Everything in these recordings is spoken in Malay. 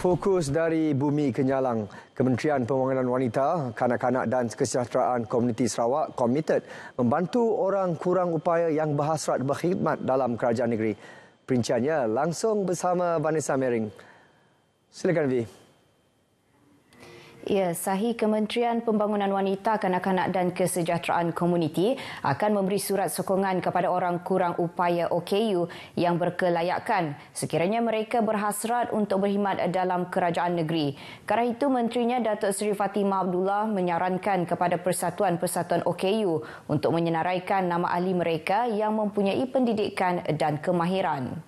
Fokus dari Bumi ke Nyalang, Kementerian Pembangunan Wanita, Kanak-kanak dan Kesejahteraan Komuniti Sarawak komited membantu orang kurang upaya yang berhasrat berkhidmat dalam kerajaan negeri. Perinciannya langsung bersama Vanessa Mering. Silakan Vi. Ya, sahih Kementerian Pembangunan Wanita, Kanak-kanak dan Kesejahteraan Komuniti akan memberi surat sokongan kepada orang kurang upaya OKU yang berkelayakan sekiranya mereka berhasrat untuk berkhidmat dalam kerajaan negeri. Kerana itu, Menterinya Datuk Seri Fatimah Abdullah menyarankan kepada persatuan-persatuan OKU untuk menyenaraikan nama ahli mereka yang mempunyai pendidikan dan kemahiran.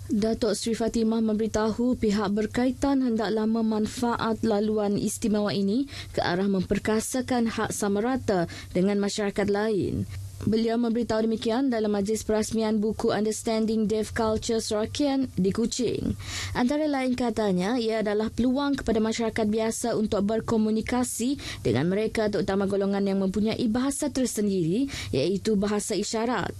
Datuk Seri Fatimah memberitahu pihak berkaitan hendaklah memanfaat laluan istimewa ini ke arah memperkasakan hak sama rata dengan masyarakat lain. Beliau memberitahu demikian dalam majlis perasmian buku Understanding Deaf Culture Serakian di Kuching. Antara lain katanya, ia adalah peluang kepada masyarakat biasa untuk berkomunikasi dengan mereka terutama golongan yang mempunyai bahasa tersendiri iaitu bahasa isyarat.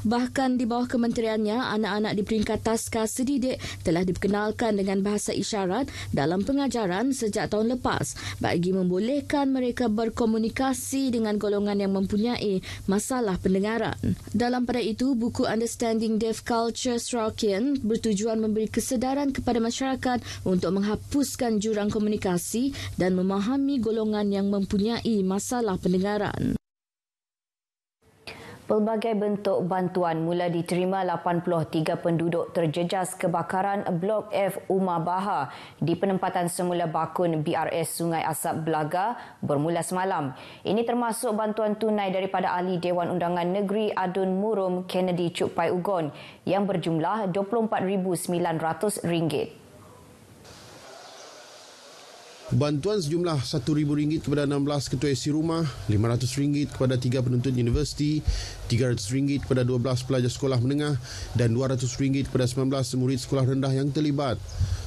Bahkan di bawah kementeriannya, anak-anak di peringkat taska sedidik telah diperkenalkan dengan bahasa isyarat dalam pengajaran sejak tahun lepas bagi membolehkan mereka berkomunikasi dengan golongan yang mempunyai masalah pendengaran. Dalam pada itu, buku Understanding Deaf Culture Serakian bertujuan memberi kesedaran kepada masyarakat untuk menghapuskan jurang komunikasi dan memahami golongan yang mempunyai masalah pendengaran. Pelbagai bentuk bantuan mula diterima 83 penduduk terjejas kebakaran Blok F Umar Baha di penempatan semula bakun BRS Sungai Asap Belaga bermula semalam. Ini termasuk bantuan tunai daripada Ahli Dewan Undangan Negeri Adun Murum Kennedy Cuk Pai Ugon yang berjumlah RM24,900. Bantuan sejumlah RM1,000 kepada 16 ketua isi rumah, RM500 kepada 3 penuntut universiti, RM300 kepada 12 pelajar sekolah menengah dan RM200 kepada 19 murid sekolah rendah yang terlibat.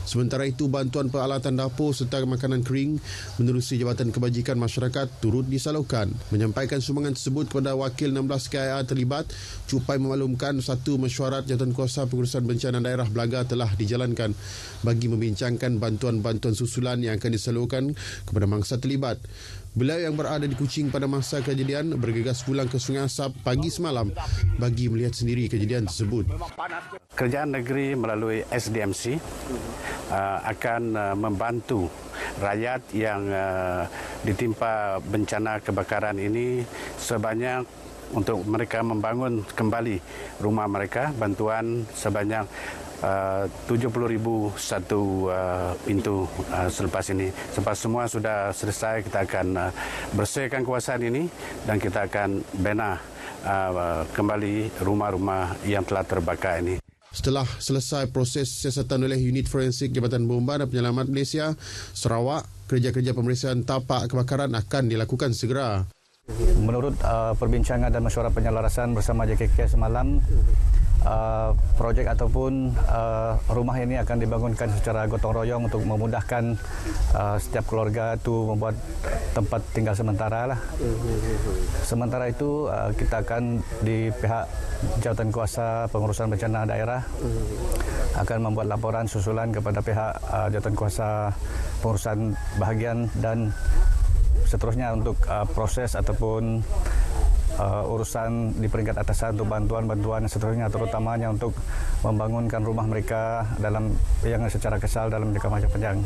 Sementara itu, bantuan peralatan dapur serta makanan kering menerusi Jabatan Kebajikan Masyarakat turut disalurkan. Menyampaikan sumbangan tersebut kepada wakil 16 KIA terlibat, Cuk Pai memaklumkan satu mesyuarat Jawatankuasa Pengurusan Bencana Daerah Belaga telah dijalankan bagi membincangkan bantuan-bantuan susulan yang akan disalurkan kepada mangsa terlibat. Beliau yang berada di Kuching pada masa kejadian bergegas pulang ke Sungai Asap pagi semalam bagi melihat sendiri kejadian tersebut. Kerajaan negeri melalui SDMC akan membantu rakyat yang ditimpa bencana kebakaran ini sebanyak untuk mereka membangun kembali rumah mereka, bantuan sebanyak 70,000 satu pintu selepas ini. Selepas semua sudah selesai, kita akan bersihkan kawasan ini dan kita akan bina kembali rumah-rumah yang telah terbakar ini. Setelah selesai proses siasatan oleh Unit Forensik Jabatan Bomba dan Penyelamat Malaysia, Sarawak, kerja-kerja pemeriksaan tapak kebakaran akan dilakukan segera. Menurut perbincangan dan mesyuarat penyelarasan bersama JKK semalam, projek ataupun rumah ini akan dibangunkan secara gotong royong untuk memudahkan setiap keluarga itu membuat tempat tinggal sementara lah. Sementara itu kita akan di pihak Jawatankuasa Pengurusan Bencana Daerah akan membuat laporan susulan kepada pihak Jawatankuasa Pengurusan Bahagian dan seterusnya untuk proses ataupun urusan di peringkat atasan untuk bantuan-bantuan seterusnya, terutamanya untuk membangunkan rumah mereka dalam yang secara kesal dalam jangka masa panjang.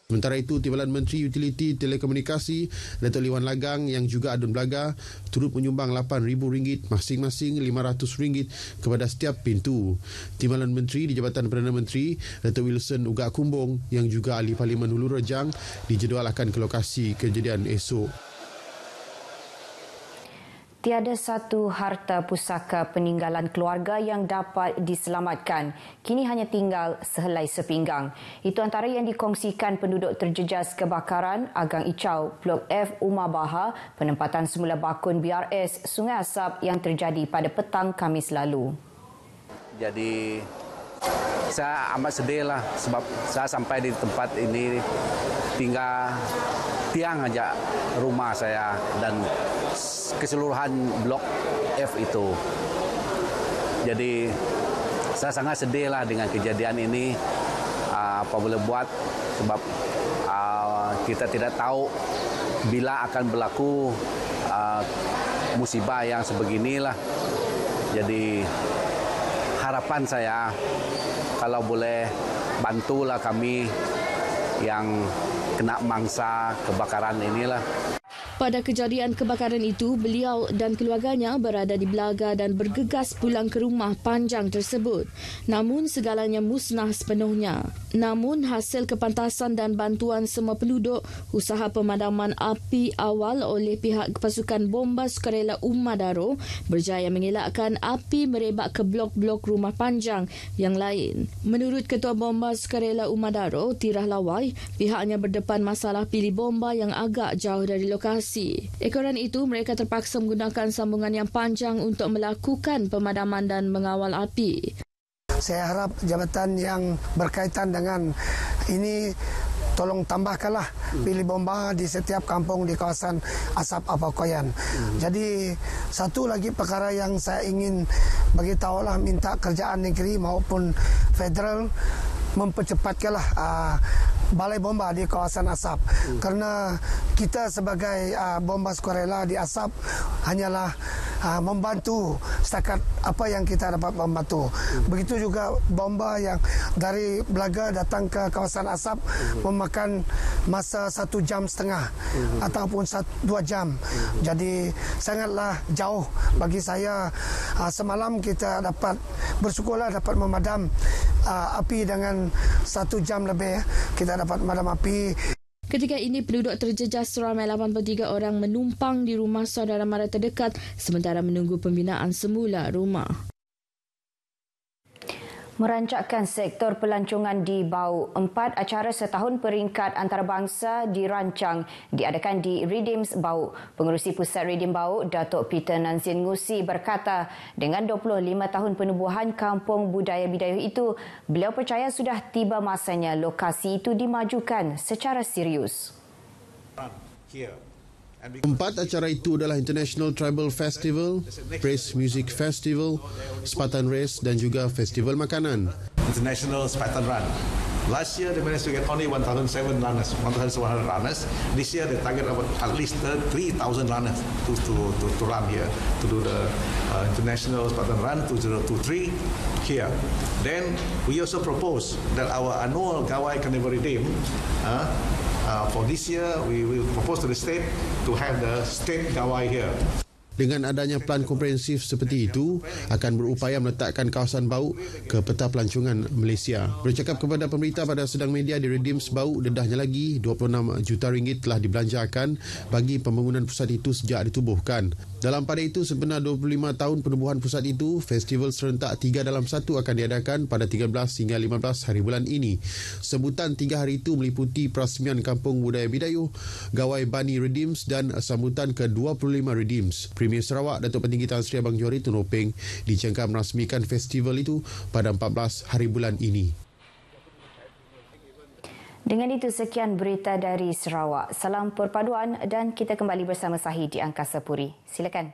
Sementara itu, Timbalan Menteri Utiliti Telekomunikasi Datuk Lee Wan Lagang yang juga Adun Belaga turut menyumbang RM8,000 masing-masing RM500 kepada setiap pintu. Timbalan Menteri di Jabatan Perdana Menteri Datuk Wilson Ugak Kumbong yang juga Ahli Parlimen Hulu Rejang dijadualkan ke lokasi kejadian esok. Tiada satu harta pusaka peninggalan keluarga yang dapat diselamatkan. Kini hanya tinggal sehelai sepinggang. Itu antara yang dikongsikan penduduk terjejas kebakaran Agang Icau, Blok F Umar Baha, penempatan semula bakun BRS Sungai Asap yang terjadi pada petang Khamis lalu. Jadi saya amat sedih lah sebab saya sampai di tempat ini tinggal tiang aja rumah saya dan keseluruhan blok F itu. Jadi saya sangat sedih lah dengan kejadian ini. Apa boleh buat sebab kita tidak tahu bila akan berlaku musibah yang sebeginilah. Jadi harapan saya kalau boleh bantulah kami yang kena mangsa kebakaran inilah. Pada kejadian kebakaran itu, beliau dan keluarganya berada di Belaga dan bergegas pulang ke rumah panjang tersebut. Namun segalanya musnah sepenuhnya. Namun hasil kepantasan dan bantuan semua penduduk, usaha pemadaman api awal oleh pihak pasukan bomba sukarela Umadaro berjaya mengelakkan api merebak ke blok-blok rumah panjang yang lain. Menurut Ketua Bomba Sukarela Umadaro, Tirah Lawai, pihaknya berdepan masalah pilih bomba yang agak jauh dari lokasi. Ekoran itu, mereka terpaksa menggunakan sambungan yang panjang untuk melakukan pemadaman dan mengawal api. Saya harap jabatan yang berkaitan dengan ini tolong tambahkanlah pilih bomba di setiap kampung di kawasan Asap Apakoyan. Jadi satu lagi perkara yang saya ingin bagi tahulah, minta kerajaan negeri maupun federal mempercepatkanlah balai bomba di kawasan Asap. Kerana kita sebagai bomba sukarela di Asap hanyalah membantu setakat apa yang kita dapat membantu. Begitu juga bomba yang dari Belaga datang ke kawasan Asap memakan masa 1,5 jam ataupun 2 jam. Jadi sangatlah jauh bagi saya. Semalam kita dapat bersyukurlah dapat memadam api dengan 1 jam lebih. Kita dapat memadam api. Ketika ini, penduduk terjejas seramai 83 orang menumpang di rumah saudara mara terdekat sementara menunggu pembinaan semula rumah. Merancakkan sektor pelancongan di Bau, 4 acara setahun peringkat antarabangsa dirancang diadakan di Redeems Bau. Pengerusi Pusat Redeem Bau, Datuk Peter Nansin Ngusi berkata, dengan 25 tahun penubuhan kampung budaya Bidayuh itu, beliau percaya sudah tiba masanya lokasi itu dimajukan secara serius. 4 acara itu adalah International Tribal Festival, Praise Music Festival, Spartan Race dan juga Festival Makanan. International Spartan Run. Last year they managed to get only 1,700 runners. This year they target about at least 3,000 runners to run here, to do the International Spartan Run 2023 here. Then we also propose that our annual Gawai Carnival Redeem for this year, we will propose to the state to have the state Gawai here. Dengan adanya plan komprehensif seperti itu, akan berupaya meletakkan kawasan Bau ke peta pelancongan Malaysia. Bercakap kepada pemberita pada sedang media di Redeems Bau, dedahnya lagi 26 juta ringgit telah dibelanjakan bagi pembangunan pusat itu sejak ditubuhkan. Dalam pada itu, sebenar 25 tahun penubuhan pusat itu, festival serentak 3 dalam 1 akan diadakan pada 13 hingga 15 hari bulan ini. Sebutan 3 hari itu meliputi perasmian Kampung Budaya Bidayuh, Gawai Bani Redeems dan sambutan ke-25 Redeems. Premier Sarawak, Datuk Petinggi Tan Sri Abang Johari Tun Ropeng dijangka merasmikan festival itu pada 14 hari bulan ini. Dengan itu, sekian berita dari Sarawak. Salam perpaduan dan kita kembali bersama Sahih di Angkasa Puri. Silakan.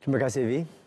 Terima kasih, Vi.